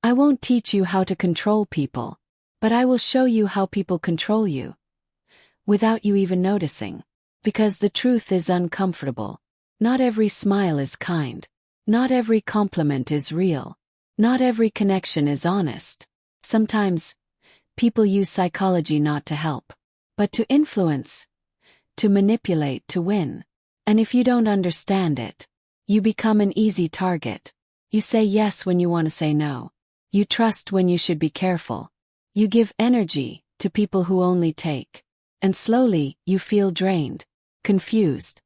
I won't teach you how to control people, but I will show you how people control you, without you even noticing. Because the truth is uncomfortable. Not every smile is kind. Not every compliment is real. Not every connection is honest. Sometimes, people use psychology not to help, but to influence, to manipulate, to win. And if you don't understand it, you become an easy target. You say yes when you want to say no. You trust when you should be careful. You give energy to people who only take. And slowly, you feel drained, confused.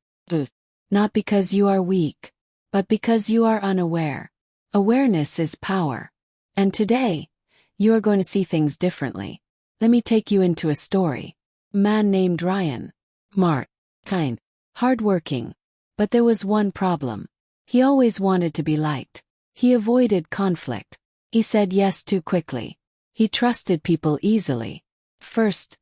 Not because you are weak, but because you are unaware. Awareness is power. And today, you are going to see things differently. Let me take you into a story. A man named Ryan. Smart, kind, hardworking. But there was one problem. He always wanted to be liked. He avoided conflict. He said yes too quickly. He trusted people easily. First,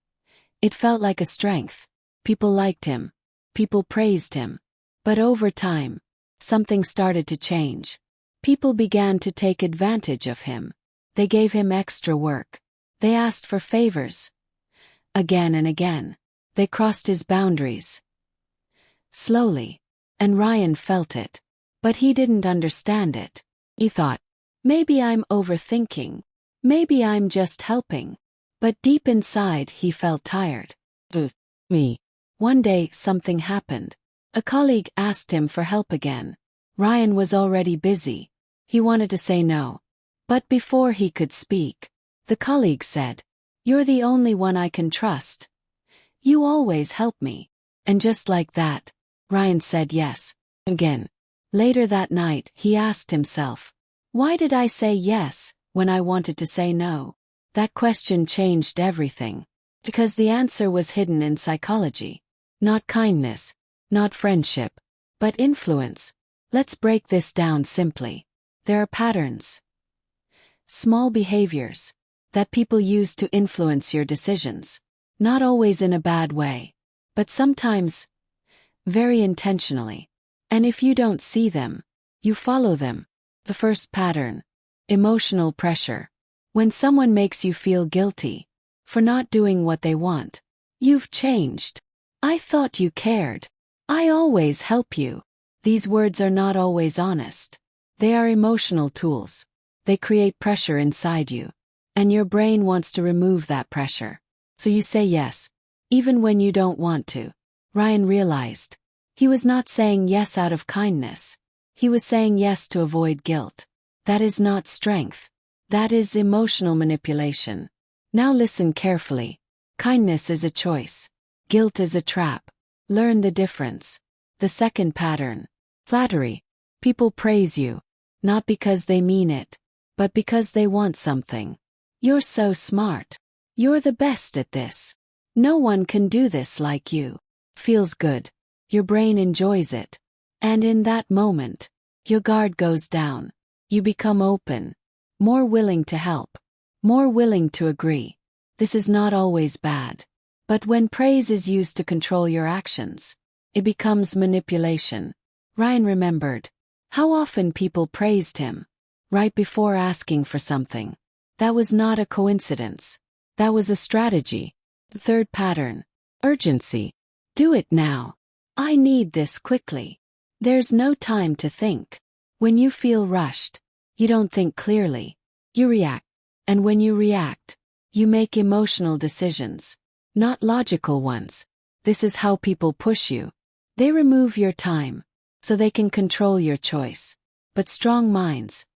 it felt like a strength. People liked him. People praised him. But over time, something started to change. People began to take advantage of him. They gave him extra work. They asked for favors. Again and again. They crossed his boundaries. Slowly. And Ryan felt it. But he didn't understand it. He thought, maybe I'm overthinking. Maybe I'm just helping. But deep inside he felt tired. Me. One day something happened. A colleague asked him for help again. Ryan was already busy. He wanted to say no. But before he could speak, the colleague said, "You're the only one I can trust. You always help me." And just like that, Ryan said yes. Again. Later that night, he asked himself, why did I say yes when I wanted to say no? That question changed everything. Because the answer was hidden in psychology. Not kindness, not friendship, but influence. Let's break this down simply. There are patterns. Small behaviors that people use to influence your decisions. Not always in a bad way, but sometimes very intentionally. And if you don't see them, you follow them. The first pattern. Emotional pressure. When someone makes you feel guilty for not doing what they want. You've changed. I thought you cared. I always help you. These words are not always honest. They are emotional tools. They create pressure inside you. And your brain wants to remove that pressure. So you say yes, even when you don't want to. Ryan realized. He was not saying yes out of kindness. He was saying yes to avoid guilt. That is not strength. That is emotional manipulation. Now listen carefully. Kindness is a choice. Guilt is a trap. Learn the difference. The second pattern. Flattery. People praise you. Not because they mean it, but because they want something. You're so smart. You're the best at this. No one can do this like you. Feels good. Your brain enjoys it. And in that moment, your guard goes down. You become open. More willing to help. More willing to agree. This is not always bad. But when praise is used to control your actions, it becomes manipulation. Ryan remembered how often people praised him right before asking for something. That was not a coincidence. That was a strategy. The third pattern. Urgency. Do it now. I need this quickly. There's no time to think. When you feel rushed, you don't think clearly. You react. And when you react, you make emotional decisions, not logical ones. This is how people push you. They remove your time, so they can control your choice. But strong minds,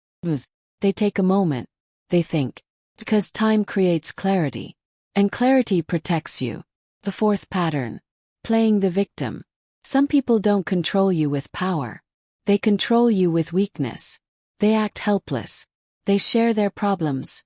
they take a moment, they think, because time creates clarity, and clarity protects you. The fourth pattern. Playing the victim. Some people don't control you with power. They control you with weakness. They act helpless. They share their problems.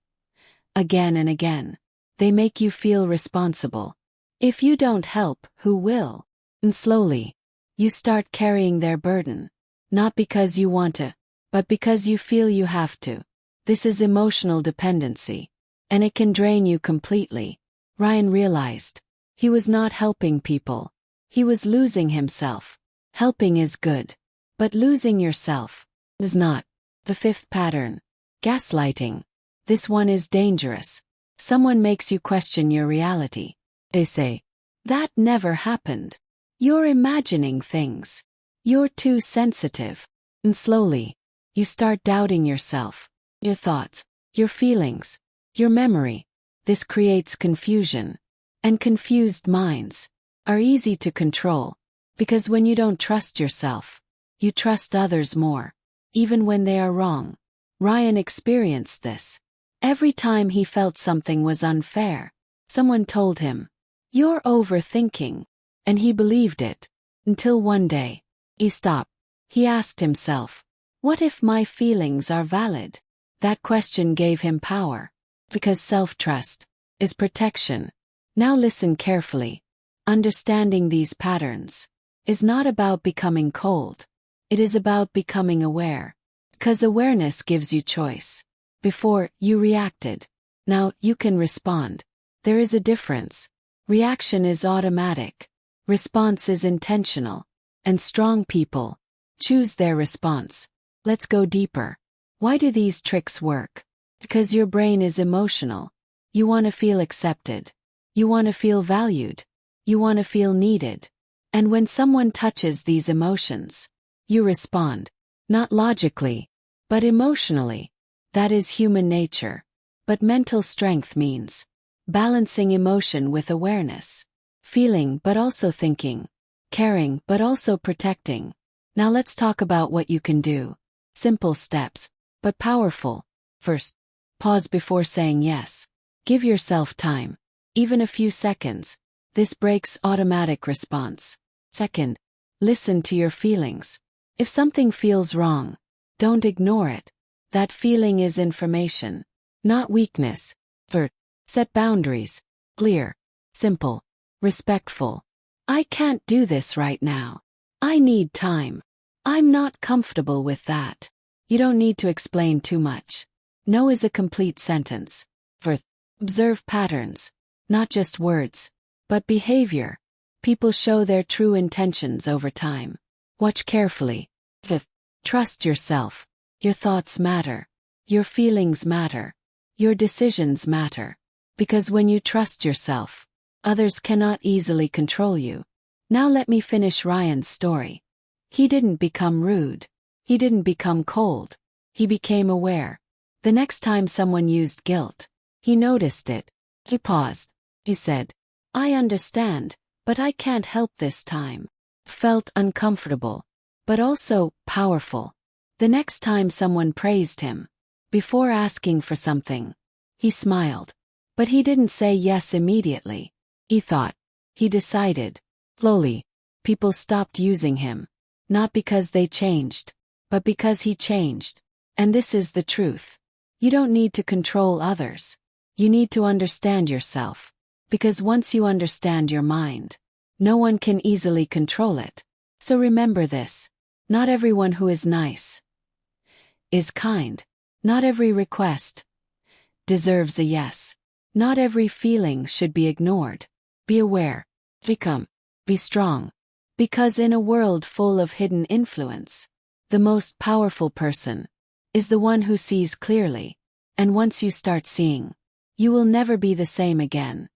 Again and again. They make you feel responsible. If you don't help, who will? And slowly, you start carrying their burden. Not because you want to, but because you feel you have to. This is emotional dependency. And it can drain you completely. Ryan realized. He was not helping people. He was losing himself. Helping is good. But losing yourself is not. The fifth pattern. Gaslighting. This one is dangerous. Someone makes you question your reality. They say, that never happened. You're imagining things. You're too sensitive. And slowly, you start doubting yourself, your thoughts, your feelings, your memory. This creates confusion. And confused minds are easy to control, because when you don't trust yourself, you trust others more, even when they are wrong. Ryan experienced this. Every time he felt something was unfair, someone told him, "You're overthinking," and he believed it, until one day, he stopped. He asked himself, what if my feelings are valid? That question gave him power, because self-trust is protection. Now listen carefully. Understanding these patterns is not about becoming cold. It is about becoming aware, because awareness gives you choice. Before, you reacted. Now, you can respond. There is a difference. Reaction is automatic. Response is intentional. And strong people choose their response. Let's go deeper. Why do these tricks work? Because your brain is emotional. You want to feel accepted. You want to feel valued. You want to feel needed. And when someone touches these emotions, you respond. Not logically, but emotionally. That is human nature. But mental strength means balancing emotion with awareness. Feeling but also thinking. Caring but also protecting. Now let's talk about what you can do. Simple steps, but powerful. First, pause before saying yes. Give yourself time. Even a few seconds. This breaks automatic response. Second, listen to your feelings. If something feels wrong, don't ignore it. That feeling is information, not weakness. Third, set boundaries. Clear, simple, respectful. I can't do this right now. I need time. I'm not comfortable with that. You don't need to explain too much. No is a complete sentence. Fourth, observe patterns. Not just words, but behavior. People show their true intentions over time. Watch carefully. Fifth, trust yourself. Your thoughts matter. Your feelings matter. Your decisions matter. Because when you trust yourself, others cannot easily control you. Now let me finish Ryan's story. He didn't become rude. He didn't become cold. He became aware. The next time someone used guilt, he noticed it. He paused. He said, I understand, but I can't help this time. Felt uncomfortable, but also powerful. The next time someone praised him, before asking for something, he smiled. But he didn't say yes immediately. He thought. He decided. Slowly, people stopped using him. Not because they changed, but because he changed. And this is the truth. You don't need to control others. You need to understand yourself. Because once you understand your mind, no one can easily control it. So remember this. Not everyone who is nice is kind. Not every request deserves a yes. Not every feeling should be ignored. Be aware. Be strong. Because in a world full of hidden influence, the most powerful person is the one who sees clearly. And once you start seeing, you will never be the same again.